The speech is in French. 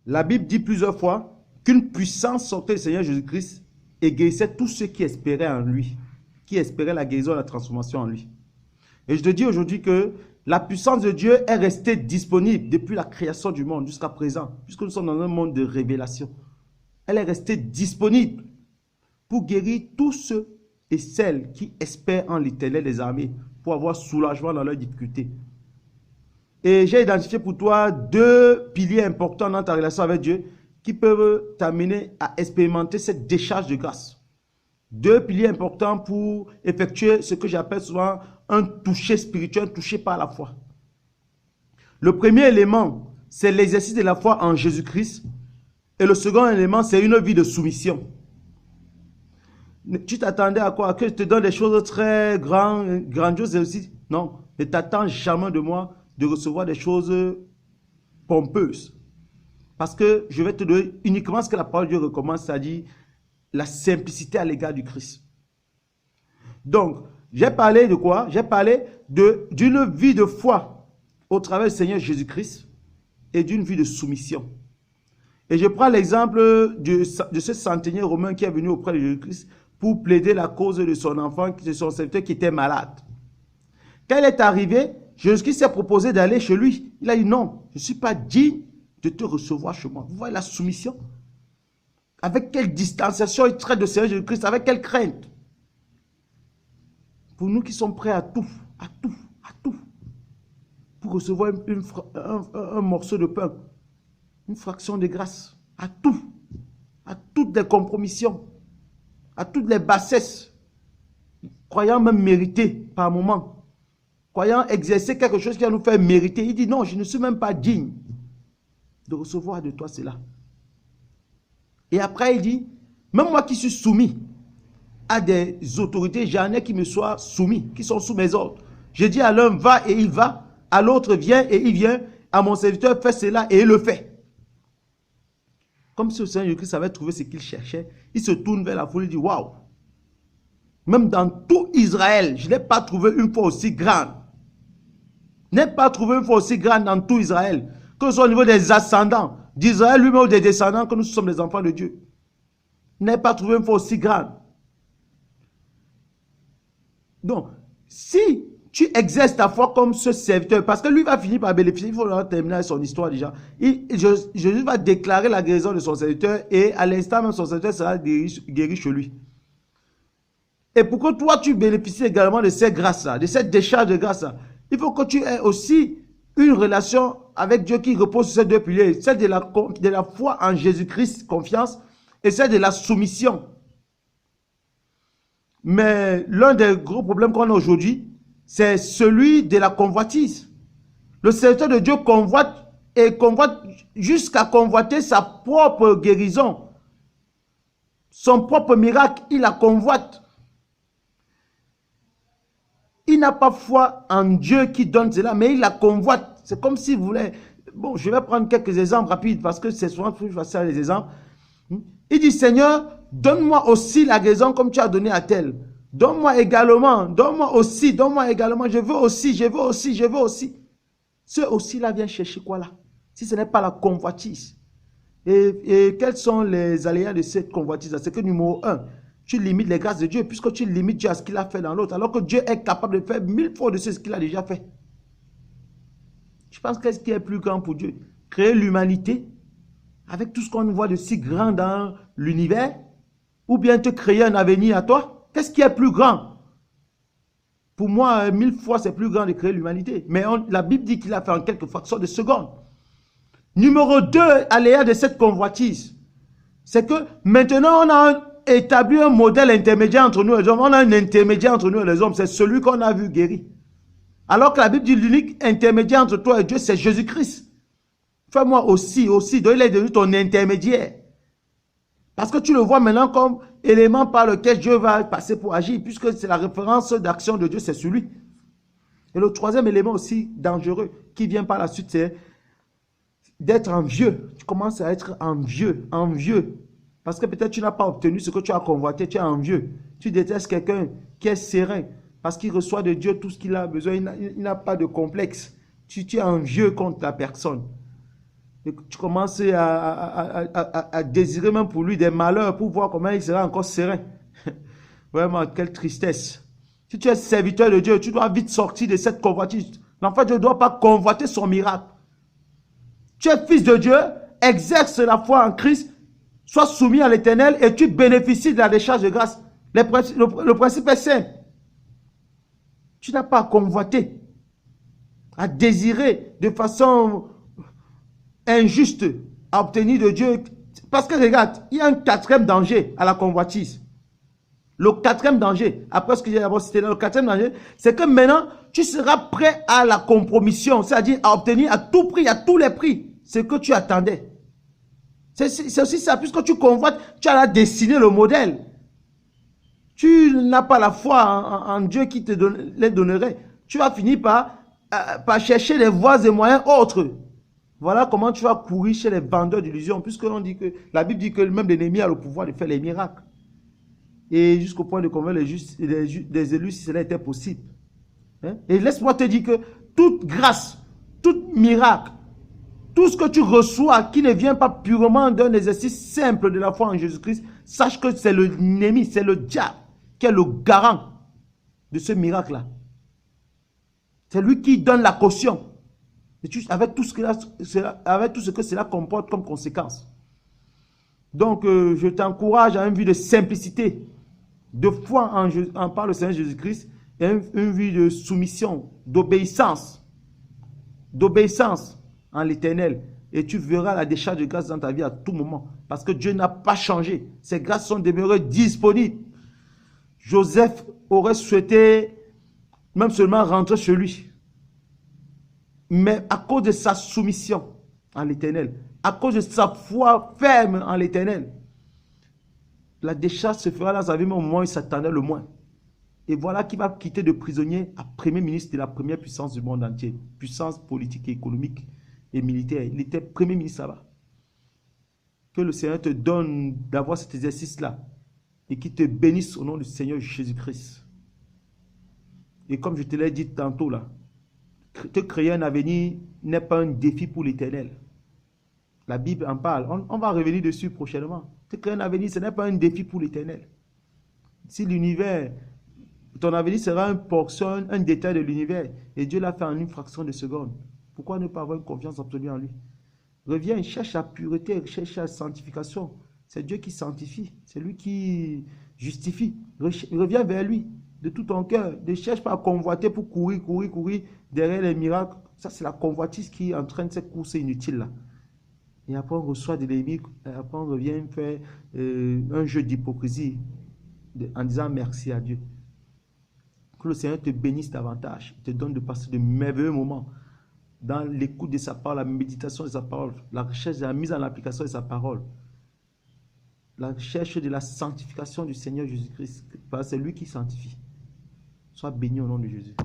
La Bible dit plusieurs fois qu'une puissance sortait du Seigneur Jésus-Christ et guérissait tous ceux qui espéraient en lui, qui espéraient la guérison et la transformation en lui. Et je te dis aujourd'hui que la puissance de Dieu est restée disponible depuis la création du monde jusqu'à présent, puisque nous sommes dans un monde de révélation. Elle est restée disponible pour guérir tous ceux et celles qui espèrent en l'Éternel des armées, pour avoir soulagement dans leurs difficultés. Et j'ai identifié pour toi 2 piliers importants dans ta relation avec Dieu qui peuvent t'amener à expérimenter cette décharge de grâce. 2 piliers importants pour effectuer ce que j'appelle souvent un toucher spirituel, un toucher par la foi. Le premier élément, c'est l'exercice de la foi en Jésus-Christ. Et le second élément, c'est une vie de soumission. Tu t'attendais à quoi? Que je te donne des choses très grandioses et aussi? Non, ne t'attends jamais de moi de recevoir des choses pompeuses. Parce que je vais te donner uniquement ce que la parole de Dieu recommande, c'est-à-dire la simplicité à l'égard du Christ. Donc, j'ai parlé de quoi? J'ai parlé d'une vie de foi au travers du Seigneur Jésus-Christ et d'une vie de soumission. Et je prends l'exemple de ce centenier romain qui est venu auprès de Jésus-Christ pour plaider la cause de son enfant, de son serviteur qui était malade. Quand il est arrivé, Jésus-Christ s'est proposé d'aller chez lui. Il a dit non, je ne suis pas digne de te recevoir chez moi. Vous voyez la soumission? Avec quelle distanciation il traite de Seigneur Jésus-Christ, avec quelle crainte? Pour nous qui sommes prêts à tout, pour recevoir un morceau de pain, une fraction de grâce, à toutes les compromissions, à toutes les bassesses, croyant même mériter par moment, croyant exercer quelque chose qui va nous faire mériter. Il dit non, je ne suis même pas digne de recevoir de toi cela. Et après il dit, même moi qui suis soumis à des autorités, j'en ai qui me soient soumis, qui sont sous mes ordres. Je dis à l'un va et il va, à l'autre viens et il vient, à mon serviteur fais cela et il le fait. Comme si le Seigneur Jésus-Christ avait trouvé ce qu'il cherchait, il se tourne vers la foule et dit waouh, même dans tout Israël, je n'ai pas trouvé une foi aussi grande. Je n'ai pas trouvé une foi aussi grande dans tout Israël, que ce soit au niveau des ascendants d'Israël lui-même ou des descendants, que nous sommes des enfants de Dieu. Je n'ai pas trouvé une foi aussi grande. Donc, si tu exerces ta foi comme ce serviteur, parce que lui va finir par bénéficier, il faut terminer son histoire déjà. Jésus va déclarer la guérison de son serviteur et à l'instant même son serviteur sera guéri chez lui. Et pour que toi tu bénéficies également de ces grâces-là, de cette décharge de grâce-là, il faut que tu aies aussi une relation avec Dieu qui repose sur ces 2 piliers, celle de la foi en Jésus-Christ, confiance, et celle de la soumission. Mais l'un des gros problèmes qu'on a aujourd'hui, c'est celui de la convoitise. Le serviteur de Dieu convoite et convoite jusqu'à convoiter sa propre guérison. Son propre miracle, il la convoite. Il n'a pas foi en Dieu qui donne cela, mais il la convoite. C'est comme s'il voulait... Bon, je vais prendre quelques exemples rapides parce que c'est souvent plus facile les exemples. Il dit, Seigneur, donne-moi aussi la guérison comme tu as donné à tel. Donne-moi également, donne-moi aussi, donne-moi également. Je veux aussi, je veux aussi, je veux aussi. Ce aussi-là vient chercher quoi là? Si ce n'est pas la convoitise. Et quels sont les aléas de cette convoitise? C'est que numéro 1, tu limites les grâces de Dieu puisque tu limites Dieu à ce qu'il a fait dans l'autre. Alors que Dieu est capable de faire 1000 fois de ce qu'il a déjà fait. Je pense qu'est-ce qui est plus grand pour Dieu? Créer l'humanité avec tout ce qu'on voit de si grand dans l'univers, ou bien te créer un avenir à toi? Qu'est-ce qui est plus grand? Pour moi, 1000 fois, c'est plus grand de créer l'humanité. Mais la Bible dit qu'il a fait en quelques fractions de secondes. Numéro 2, aléa de cette convoitise, c'est que maintenant, on a établi un modèle intermédiaire entre nous et les hommes. On a un intermédiaire entre nous et les hommes. C'est celui qu'on a vu guéri. Alors que la Bible dit l'unique intermédiaire entre toi et Dieu, c'est Jésus-Christ. Fais-moi aussi, donc il est devenu ton intermédiaire. Parce que tu le vois maintenant comme élément par lequel Dieu va passer pour agir, puisque c'est la référence d'action de Dieu, c'est celui. Et le troisième élément aussi dangereux qui vient par la suite, c'est d'être envieux. Tu commences à être envieux. Parce que peut-être tu n'as pas obtenu ce que tu as convoité, tu es envieux. Tu détestes quelqu'un qui est serein, parce qu'il reçoit de Dieu tout ce qu'il a besoin, il n'a pas de complexe. Tu es envieux contre la personne. Et tu commences à désirer même pour lui des malheurs pour voir comment il sera encore serein. Vraiment, quelle tristesse. Si tu es serviteur de Dieu, tu dois vite sortir de cette convoitise. L'enfant de Dieu ne doit pas convoiter son miracle. Tu es fils de Dieu, exerce la foi en Christ, sois soumis à l'Éternel et tu bénéficies de la décharge de grâce. Le principe est simple. Tu n'as pas à convoiter, à désirer de façon injuste à obtenir de Dieu. Parce que regarde, il y a un quatrième danger à la convoitise. Le quatrième danger, après ce que j'ai d'abord cité là, le quatrième danger, c'est que maintenant, tu seras prêt à la compromission, c'est-à-dire à obtenir à tout prix, à tous les prix, ce que tu attendais. C'est aussi ça, puisque tu convoites, tu as là dessiné le modèle. Tu n'as pas la foi en Dieu qui te les donnerait. Tu vas finir par chercher les voies et moyens autres. Voilà comment tu vas courir chez les vendeurs d'illusions, puisque on dit que la Bible dit que même l'ennemi a le pouvoir de faire les miracles. Et jusqu'au point de convaincre les élus si cela était possible. Hein? Et laisse-moi te dire que toute grâce, tout miracle, tout ce que tu reçois qui ne vient pas purement d'un exercice simple de la foi en Jésus-Christ, sache que c'est l'ennemi, c'est le diable qui est le garant de ce miracle-là. C'est lui qui donne la caution. Avec tout ce que cela comporte comme conséquence. Donc, je t'encourage à une vie de simplicité, de foi par le Seigneur Jésus-Christ, et une vie de soumission, d'obéissance en l'Éternel. Et tu verras la décharge de grâce dans ta vie à tout moment. Parce que Dieu n'a pas changé. Ses grâces sont demeurées disponibles. Joseph aurait souhaité même seulement rentrer chez lui. Mais à cause de sa soumission en l'Éternel, à cause de sa foi ferme en l'Éternel, la décharge se fera dans sa vie au moment où il s'attendait le moins. Et voilà qu'il va quitter de prisonnier à premier ministre de la première puissance du monde entier. Puissance politique, économique et militaire. Il était premier ministre là-bas. Que le Seigneur te donne d'avoir cet exercice-là. Et qu'il te bénisse au nom du Seigneur Jésus-Christ. Et comme je te l'ai dit tantôt là, te créer un avenir n'est pas un défi pour l'Éternel. La Bible en parle. On va revenir dessus prochainement. Te créer un avenir, ce n'est pas un défi pour l'Éternel. Si l'univers, ton avenir sera une portion, un détail de l'univers, et Dieu l'a fait en une fraction de seconde, pourquoi ne pas avoir une confiance absolue en lui? Reviens, cherche la pureté, cherche la sanctification. C'est Dieu qui sanctifie, c'est lui qui justifie. Reviens vers lui de tout ton cœur. Ne cherche pas à convoiter pour courir derrière les miracles. Ça, c'est la convoitise qui entraîne cette course inutile-là. Et après, on reçoit de l'ennemi. Après, on revient faire un jeu d'hypocrisie en disant merci à Dieu. Que le Seigneur te bénisse davantage. Il te donne de passer de merveilleux moments dans l'écoute de sa parole, la méditation de sa parole, la recherche de la mise en application de sa parole, la recherche de la sanctification du Seigneur Jésus-Christ. C'est lui qui sanctifie. Sois béni au nom de Jésus.